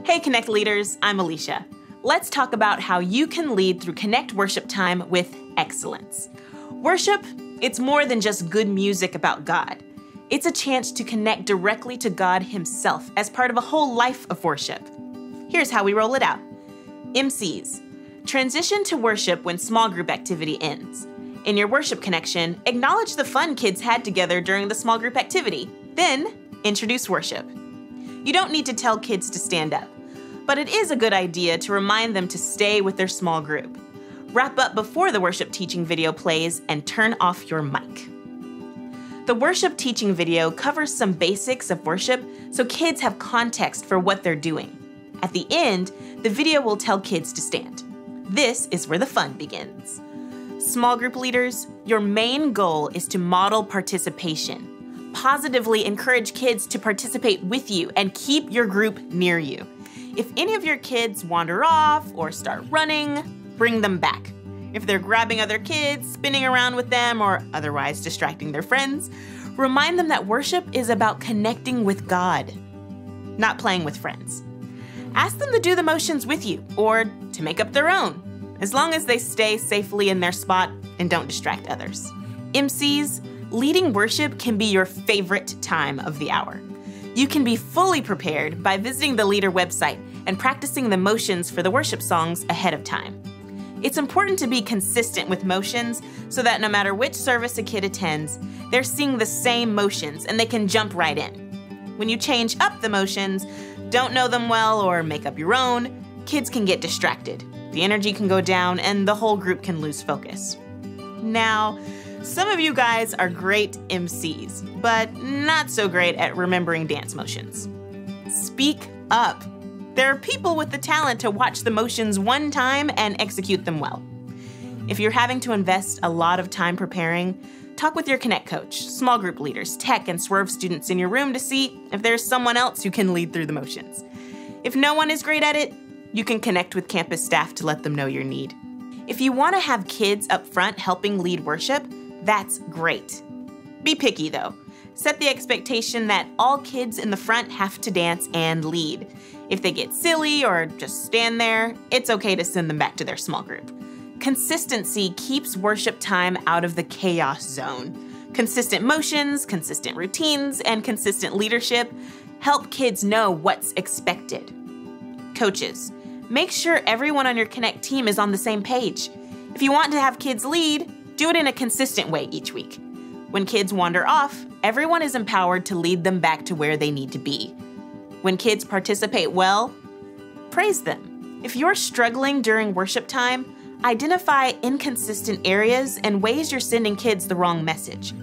Hey Konnect leaders, I'm Alicia. Let's talk about how you can lead through Konnect worship time with excellence. Worship, it's more than just good music about God. It's a chance to connect directly to God Himself as part of a whole life of worship. Here's how we roll it out. MCs. Transition to worship when small group activity ends. In your worship connection, acknowledge the fun kids had together during the small group activity. Then, introduce worship. You don't need to tell kids to stand up, but it is a good idea to remind them to stay with their small group. Wrap up before the worship teaching video plays and turn off your mic. The worship teaching video covers some basics of worship so kids have context for what they're doing. At the end, the video will tell kids to stand. This is where the fun begins. Small group leaders, your main goal is to model participation. Positively encourage kids to participate with you and keep your group near you. If any of your kids wander off or start running, bring them back. If they're grabbing other kids, spinning around with them, or otherwise distracting their friends, remind them that worship is about connecting with God, not playing with friends. Ask them to do the motions with you or to make up their own, as long as they stay safely in their spot and don't distract others. MCs, leading worship can be your favorite time of the hour. You can be fully prepared by visiting the leader website and practicing the motions for the worship songs ahead of time. It's important to be consistent with motions so that no matter which service a kid attends, they're seeing the same motions and they can jump right in. When you change up the motions, don't know them well, or make up your own, kids can get distracted. The energy can go down and the whole group can lose focus. Now, some of you guys are great MCs, but not so great at remembering dance motions. Speak up. There are people with the talent to watch the motions one time and execute them well. If you're having to invest a lot of time preparing, talk with your Konnect coach, small group leaders, tech and Swerve students in your room to see if there's someone else who can lead through the motions. If no one is great at it, you can connect with campus staff to let them know your need. If you want to have kids up front helping lead worship, that's great. Be picky though. Set the expectation that all kids in the front have to dance and lead. If they get silly or just stand there, it's okay to send them back to their small group. Consistency keeps worship time out of the chaos zone. Consistent motions, consistent routines, and consistent leadership help kids know what's expected. Coaches, make sure everyone on your Konnect team is on the same page. If you want to have kids lead, do it in a consistent way each week. When kids wander off, everyone is empowered to lead them back to where they need to be. When kids participate well, praise them. If you're struggling during worship time, identify inconsistent areas and ways you're sending kids the wrong message.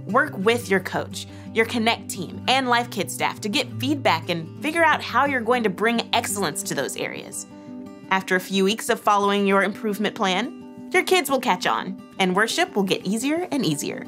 Work with your coach, your Konnect team, and LifeKids staff to get feedback and figure out how you're going to bring excellence to those areas. After a few weeks of following your improvement plan, your kids will catch on, and worship will get easier and easier.